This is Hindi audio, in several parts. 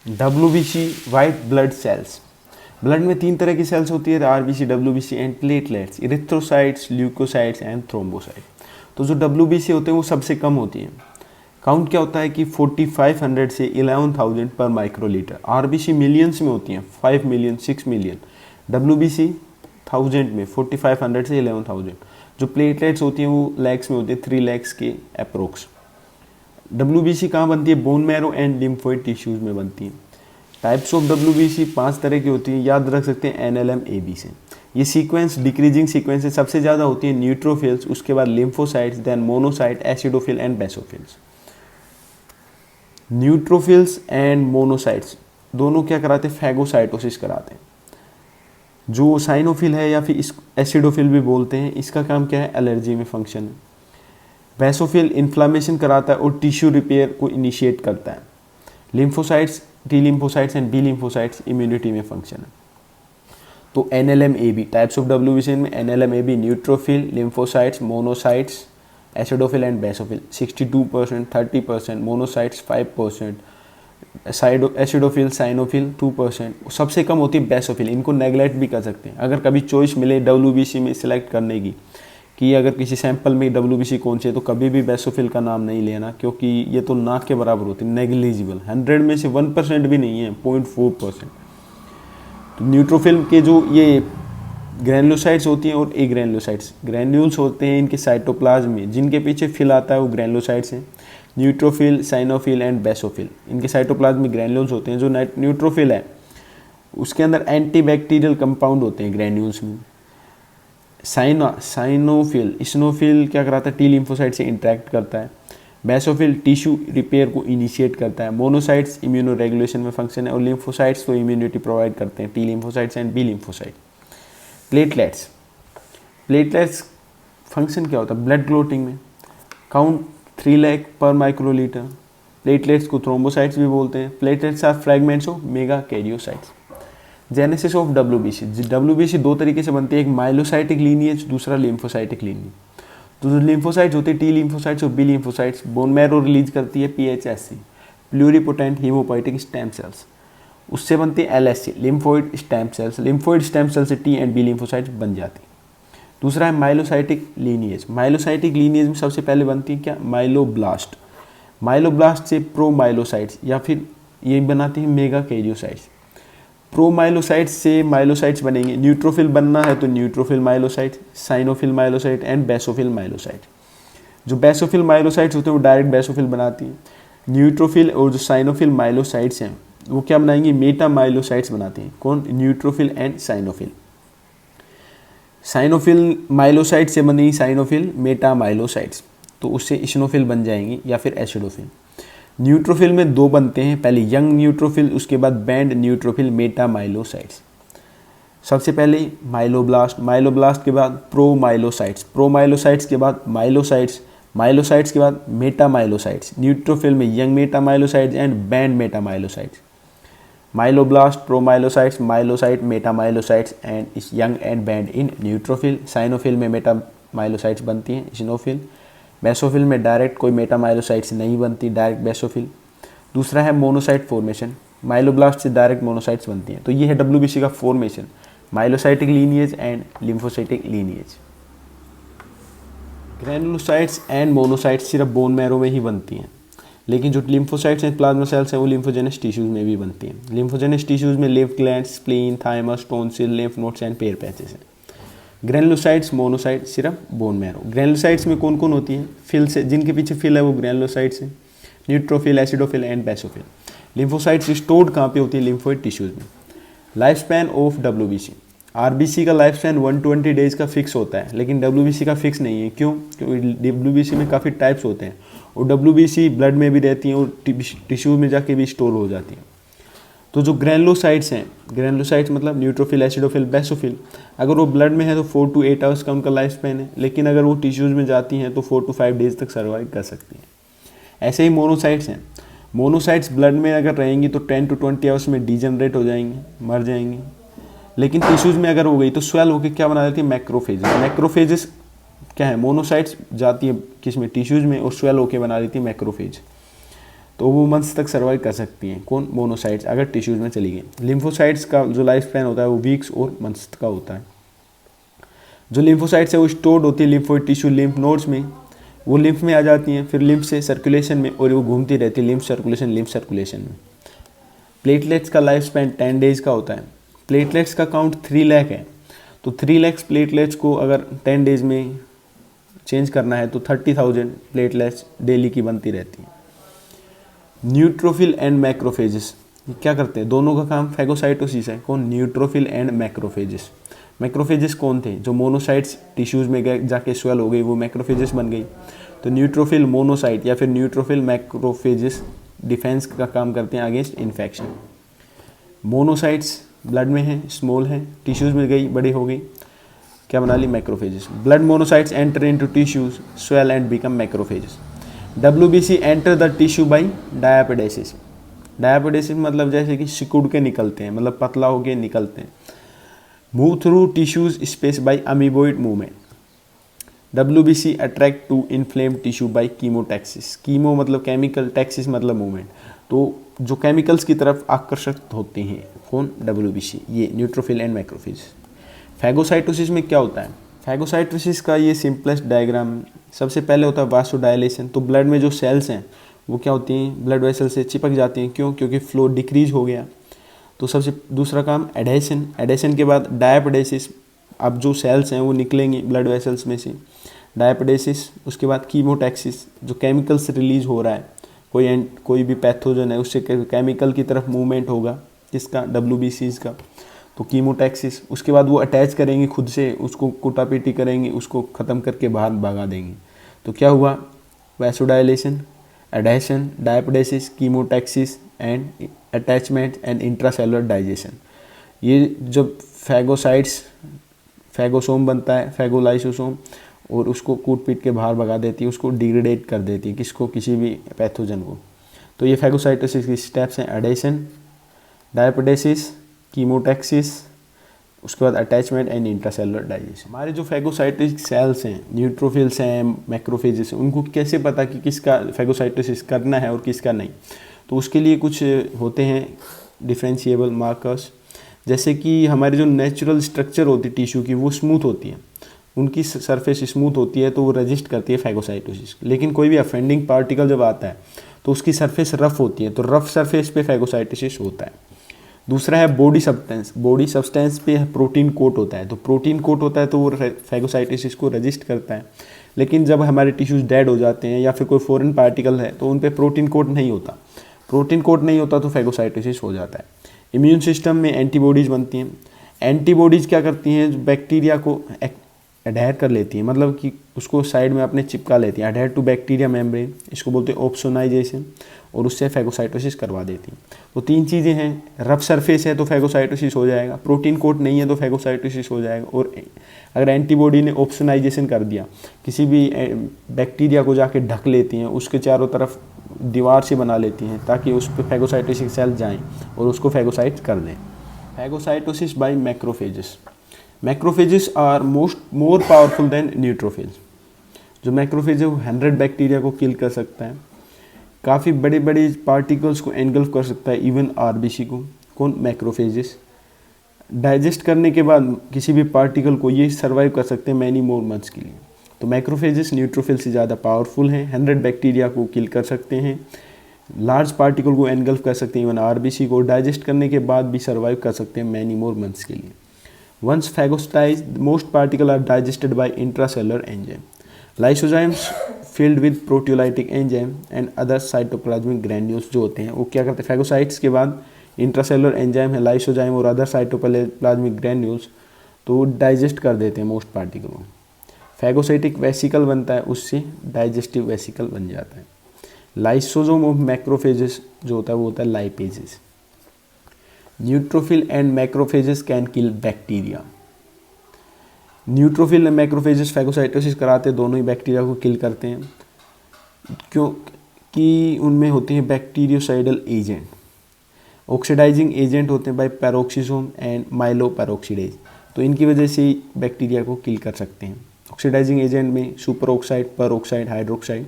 WBC white blood cells. Blood में 3 तरह की सेल्स होती है, RBC, WBC and platelets, erythrocytes, leukocytes and thrombocyte. तो जो WBC होते हैं वो सबसे कम होती हैं। काउंट क्या होता है कि 4500 से 11000 पर माइक्रोलीटर। RBC मिलियंस में होती हैं, 5 मिलियन, 6 मिलियन। WBC 1000 में, 4500 से 11000। जो प्लेटलेट्स होती हैं वो लैक्स में होती है, 3 लैक्स के अप्रोक्स। WBC कहाँ बनती है? Bone marrow and lymphoid tissues में बनती है। टाइप्स ऑफ WBC 5 तरह की होती है, याद रख सकते हैं NLM AB से। ये सीक्वेंस डिक्रीजिंग सीक्वेंस है, सबसे ज़्यादा होती है न्यूट्रोफिल्स, उसके बाद lymphocytes, then monocyte, acidophil and basophils. Neutrophils and monocytes दोनों क्या कराते हैं? फैगोसाइटोसिस कराते हैं। जो साइनोफिल है या फिर एसिडोफिल भी बोलते हैं, इसका काम क्या है? एलर्जी में फंक्शन है। बेसोफिल इन्फ्लामेशन कराता है और टिश्यू रिपेयर को इनिशिएट करता है। Lymphocytes, T lymphocytes and B lymphocytes immunity में फंक्शन है। तो NLM AB types of WBC में NLM AB neutrophil, lymphocytes, monocytes, acidophil and basophil 62%, 30%, monocytes 5%, acidophil, eosinophil 2%। सबसे कम होती है बेसोफिल। इनको नेगलेक्ट भी कर सकते हैं। अगर कभी चॉइस मिले WBC में सिलेक्ट करने की कि अगर किसी सैंपल में WBC कौन सी है, तो कभी भी बेसोफिल का नाम नहीं लेना, क्योंकि ये तो ना के बराबर होती है, नेग्लिजिबल। 100 में से 1% भी नहीं है, 0.4%। तो न्यूट्रोफिल के जो ये ग्रैनुलोसाइट्स होती हैं और ए ग्रैनुलोसाइट्स, ग्रैन्यूल्स होते हैं इनके साइटोप्लाज्म में, जिनके पीछे फिल आता है वो ग्रैनुलोसाइट्स हैं। न्यूट्रोफिल, साइनोफिल एंड बेसोफिल, इनके साइटोप्लाज्म में ग्रैन्यूल्स होते हैं। जो न्यूट्रोफिल है उसके अंदर एंटीबैक्टीरियल कंपाउंड होते हैं ग्रैन्यूल्स में। साइनोफिल, इस्नोफिल क्या कराता है? T लिम्फोसाइट से इंटरेक्ट करता है। बेसोफिल टिश्यू रिपेयर को इनिशिएट करता है। मोनोसाइट्स इम्यूनो रेगुलेशन में फंक्शन है और लिम्फोसाइट्स को इम्यूनिटी प्रोवाइड करते हैं, T lymphocytes and B lymphocyte. Platelets, platelets function क्या होता है? ब्लड क्लोटिंग में। काउंट 3 लाख पर माइक्रोलीटर। प्लेटलेट्स को थ्रोम्बोसाइट्स भी बोलते हैं। Platelets are fragments of megakaryocytes. Genesis of WBC, WBC 2 तरीके से बनती है, एक माइलोसाइटिक लीनिएज, दूसरा लिम्फोसाइटिक लीनिएज। तो जो लिम्फोसाइट्स होती है T लिम्फोसाइट्स और B lymphocytes, bone marrow release करती है PHSC, pluripotent haemopoietic stem cells. उससे बनती है LSC, lymphoid stem cells. Lymphoid stem cell से T एंड B लिम्फोसाइट्स बन जाती है। दूसरा है माइलोसाइटिक लीनिएज। माइलोसाइटिक लीनिएज में सबसे पहले बनती है क्या? माइलोब्लास्ट। माइलोब्लास्ट से प्रोमाइलोसाइट्स या फिर ये बनाती है मेगा कैरियोसाइट्स। प्रोमाइलोसाइट्स से माइलोसाइट्स बनेंगे। न्यूट्रोफिल बनना है तो न्यूट्रोफिल माइलोसाइट, साइनोफिल माइलोसाइट एंड बेसोफिल माइलोसाइट। जो बेसोफिल माइलोसाइट्स होते हैं वो डायरेक्ट बेसोफिल बनाती हैं। न्यूट्रोफिल और जो साइनोफिल माइलोसाइट्स हैं वो क्या बनाएंगे? मेटा माइलोसाइट्स बनाती हैं। कौन? Neutrophil and साइनोफिल। साइनोफिल माइलोसाइट से बनेगी साइनोफिल मेटा माइलोसाइट्स, तो उससे इस्नोफिल बन जाएंगी या फिर एसिडोफिल। न्यूट्रोफिल में 2 बनते हैं, पहले यंग न्यूट्रोफिल, उसके बाद बैंड न्यूट्रोफिल मेटा माइलोसाइट्स। सबसे पहले माइलोब्लास्ट, माइलोब्लास्ट के बाद प्रोमाइलोसाइट्स, प्रोमाइलोसाइट्स के बाद माइलोसाइट्स, माइलोसाइट्स के बाद मेटा माइलोसाइट्स। न्यूट्रोफिल में young metamyelocytes and band metamyelocytes. Myeloblast, promyelocytes, myelocyte, metamyelocytes and इस यंग एंड बैंड इन न्यूट्रोफिल। साइनोफिल में मेटा माइलोसाइट्स बनती हैं, इस्नोफिल। बेसोफिल में डायरेक्ट कोई मेटा माइलोसाइट्स नहीं बनती, डायरेक्ट बेसोफिल। दूसरा है मोनोसाइट फॉर्मेशन, माइलोब्लास्ट से डायरेक्ट मोनोसाइट्स बनती हैं। तो ये है WBC का formation, myelocytic lineage and lymphocytic lineage. Granulocytes and monocytes सिर्फ बोन मैरो में ही बनती हैं, लेकिन जो लिम्फोसाइट्स एंड प्लाज्मा सेल्स हैं वो लिम्फोजेनस टिश्यूज में भी बनती हैं। लिम्फोजेनस टिश्यूज में lymph glands, spleen, thymus, tonsil, lymph nodes and pair patches हैं। ग्रैनुलोसाइट्स, मोनोसाइट सिर्फ बोन मैरो। ग्रैनुलोसाइट्स में कौन कौन होती है? फिल से, जिनके पीछे फिल है वो ग्रैनुलोसाइट्स हैं। Neutrophil, acidophil and basophil. Lymphocytes stored कहाँ पे होती है? लिम्फोइड टिश्यूज में। Life span of WBC, RBC का लाइफ स्पैन 120 डेज का फिक्स होता है, लेकिन WBC का फिक्स नहीं है। क्यों? क्योंकि WBC में काफ़ी टाइप्स होते हैं और WBC ब्लड में भी रहती हैं और टिश्यू में जाके भी स्टोर हो जाती हैं। तो जो ग्रैनुलोसाइट्स हैं, ग्रैनुलोसाइट्स मतलब न्यूट्रोफिल, एसिडोफिल, बेसोफिल, अगर वो ब्लड में है तो 4 to 8 आवर्स का उनका लाइफ स्पैन है, लेकिन अगर वो टिश्यूज़ में जाती हैं तो 4 to 5 डेज तक सर्वाइव कर सकती हैं। ऐसे ही मोनोसाइट्स हैं। मोनोसाइट्स ब्लड में अगर रहेंगी तो 10 to 20 आवर्स में डीजनरेट हो जाएंगे, मर जाएंगे। लेकिन टिश्यूज़ में अगर हो गई तो स्वेल होकर क्या बना देती है? मैक्रोफेजेस। मैक्रोफेजेस क्या है? मोनोसाइट्स जाती है किस में? टिश्यूज़ में, और स्वेल होकर बना देती है मैक्रोफेज। तो वो मंथ्स तक सर्वाइव कर सकती हैं। कौन? मोनोसाइट्स, अगर टिश्यूज़ में चली गई। लिम्फोसाइट्स का जो लाइफ स्पैन होता है वो वीक्स और मंथ्स का होता है। जो लिम्फोसाइट्स है वो स्टोर्ड होती है लिम्फोइड टिश्यू लिम्फ नोड्स में, वो लिम्फ में आ जाती हैं, फिर लिम्फ से सर्कुलेशन में, और वो घूमती रहती है लिम्फ सर्कुलेशन में। प्लेटलेट्स का लाइफ स्पैन 10 डेज का होता है। प्लेटलेट्स का काउंट 3 लाख है, तो 3 लाख प्लेटलेट्स को अगर 10 डेज में चेंज करना है तो 30,000 प्लेटलेट्स डेली की बनती रहती हैं। न्यूट्रोफिल एंड मैक्रोफेजेस क्या करते हैं? दोनों का काम फैगोसाइटोसिस है। कौन? Neutrophil and macrophages. मैक्रोफेजेस कौन थे? जो मोनोसाइट्स टिश्यूज़ में गए जाके स्वेल हो गई, वो मैक्रोफेजेस बन गई। तो न्यूट्रोफिल मोनोसाइट या फिर न्यूट्रोफिल मैक्रोफेजेस डिफेंस का काम करते हैं अगेंस्ट इन्फेक्शन। मोनोसाइट्स ब्लड में हैं, स्मॉल हैं, टिश्यूज़ में गई, बड़ी हो गई, क्या बना ली? Macrophages. Blood monocytes enter into tissues, swell and become macrophages. WBC enter the tissue by diapedesis. Diapedesis मतलब जैसे कि सिकुड़ के निकलते हैं, मतलब पतला होके निकलते हैं। Move through tissues space by amoeboid movement. WBC attract to inflame tissue by chemotaxis. Chemo मतलब केमिकल, टैक्सिस मतलब मूवमेंट, तो जो केमिकल्स की तरफ आकर्षित होते हैं। कौन? WBC। ये न्यूट्रोफिल एंड मैक्रोफेज। फैगोसाइटोसिस में क्या होता है? फैगोसाइटोसिस का ये सिंपलेस्ट डायग्राम, सबसे पहले होता है वासोडायलेशन। तो ब्लड में जो सेल्स हैं वो क्या होती हैं? ब्लड वेसल से चिपक जाती हैं। क्यों? क्योंकि फ्लो डिक्रीज हो गया। तो सबसे दूसरा काम एडेशन। एडेशन के बाद डायापेडेसिस, अब जो सेल्स हैं वो निकलेंगी ब्लड वेसल्स में से, डायापेडेसिस। उसके बाद कीमोटैक्सिस, जो केमिकल्स रिलीज हो रहा है, कोई भी पैथोजन है उससे केमिकल की तरफ मूवमेंट होगा, किसका? WBCs का, तो कीमोटैक्सिस। उसके बाद वो अटैच करेंगे खुद से, उसको कुटापीटी करेंगे, उसको ख़त्म करके बाहर भगा देंगे। तो क्या हुआ? Vasodilation, adhesion, diapedesis, chemotaxis and attachment and intracellular digestion. ये जब फैगोसाइट्स, फैगोसोम बनता है, फैगोलाइसोसोम, और उसको कूट पीट के बाहर भगा देती है, उसको डिग्रेडेट कर देती है, किसको? किसी भी पैथोजन को। तो ये फैगोसाइटोसिस की स्टेप्स हैं: एडेशन, डायपेडेसिस, कीमोटैक्सिस, उसके बाद अटैचमेंट एंड इंट्रासेलुलर डाइजेशन। हमारे जो फैगोसाइटिक सेल्स हैं, न्यूट्रोफिल्स हैं, मैक्रोफेजेस हैं, उनको कैसे पता कि किसका फैगोसाइटोसिस करना है और किसका नहीं? तो उसके लिए कुछ होते हैं डिफरेंशिएबल मार्कर्स, जैसे कि हमारी जो नेचुरल स्ट्रक्चर होती है टिश्यू की वो स्मूथ होती है, उनकी सरफेस स्मूथ होती है तो वो रजिस्ट करती है फैगोसाइटोसिस। लेकिन कोई भी अफेंडिंग पार्टिकल जब आता है तो उसकी सरफेस रफ होती है, तो रफ सरफेस पे फैगोसाइटोसिस होता है। दूसरा है बॉडी सब्सटेंस। बॉडी सब्सटेंस पे प्रोटीन कोट होता है, तो प्रोटीन कोट होता है तो वो फैगोसाइटोसिस को रजिस्ट करता है। लेकिन जब हमारे टिश्यूज डेड हो जाते हैं या फिर कोई फॉरेन पार्टिकल है तो उन पे प्रोटीन कोट नहीं होता। प्रोटीन कोट नहीं होता तो फैगोसाइटोसिस हो जाता है। इम्यून सिस्टम में एंटीबॉडीज़ बनती हैं। एंटीबॉडीज़ क्या करती हैं? जो बैक्टीरिया को अडहेर कर लेती हैं, मतलब कि उसको साइड में अपने चिपका लेती हैं। अडहेर टू बैक्टीरिया मेम्ब्रेन, इसको बोलते हैं ऑप्सोनाइजेशन, और उससे फैगोसाइटोसिस करवा देती हैं। तो 3 चीज़ें हैं, रफ सरफेस है तो फैगोसाइटोसिस हो जाएगा, प्रोटीन कोट नहीं है तो फैगोसाइटोसिस हो जाएगा, और अगर एंटीबॉडी ने ऑप्सोनाइजेशन कर दिया, किसी भी बैक्टीरिया को जाके ढक लेती हैं, उसके चारों तरफ दीवार से बना लेती हैं ताकि उस पर फैगोसाइटोसिस सेल जाएँ और उसको फैगोसाइट कर दें। Phagocytosis by macrophages. Macrophages are more powerful than neutrophils. जो मैक्रोफेज है वो 100 बैक्टीरिया को किल कर सकता है, काफ़ी बड़े बड़े पार्टिकल्स को एनगल्फ कर सकता है, इवन RBC को। कौन? मैक्रोफेजेस। डाइजेस्ट करने के बाद किसी भी पार्टिकल को ये सर्वाइव कर सकते हैं मैनी मोर मंथ्स के लिए। तो मैक्रोफेजेस न्यूट्रोफिल से ज़्यादा पावरफुल हैं, 100 बैक्टीरिया को किल कर सकते हैं, लार्ज पार्टिकल को एनगल्फ कर सकते हैं, इवन RBC को डाइजेस्ट करने के बाद भी सर्वाइव कर सकते हैं मैनी मोर मंथ्स के लिए। Once phagocytized, most particles are digested by intracellular enzyme. Lysozymes filled with proteolytic enzyme and other cytoplasmic granules जो होते हैं वो क्या करते हैं? फैगोसाइट्स के बाद इंट्रासेलुलर एंजाइम है, लाइसोजाइम और अदर साइटोप्लाज्मिक ग्रैन्यूल्स, तो डाइजेस्ट कर देते हैं मोस्ट पार्टिकल को। फैगोसाइटिक वेसिकल बनता है, उससे डाइजेस्टिव वेसिकल बन जाता है। लाइसोसोम ऑफ मैक्रोफेजेस जो होता है वो होता है lipases. Neutrophil and macrophages can kill bacteria. Neutrophil and macrophages phagocytosis कराते, दोनों ही बैक्टीरिया को किल करते हैं, क्योंकि उनमें होते हैं बैक्टीरियोसाइडल एजेंट, ऑक्सीडाइजिंग एजेंट होते हैं बाय पेरोक्सिसोम एंड माइलोपेरोक्सीडेज, तो इनकी वजह से ही बैक्टीरिया को किल कर सकते हैं। ऑक्सीडाइजिंग एजेंट में सुपर ऑक्साइड, पर ऑक्साइड, हाइड्रोक्साइड,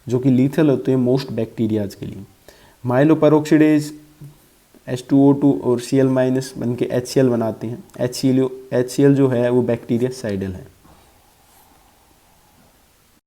जो कि लीथल होते हैं मोस्ट बैक्टीरियाज के लिए। माइलोपेरोक्सीडेज H2O2 और Cl- बन के HCl बनाते हैं। HCl जो है वो बैक्टीरिया साइडल है।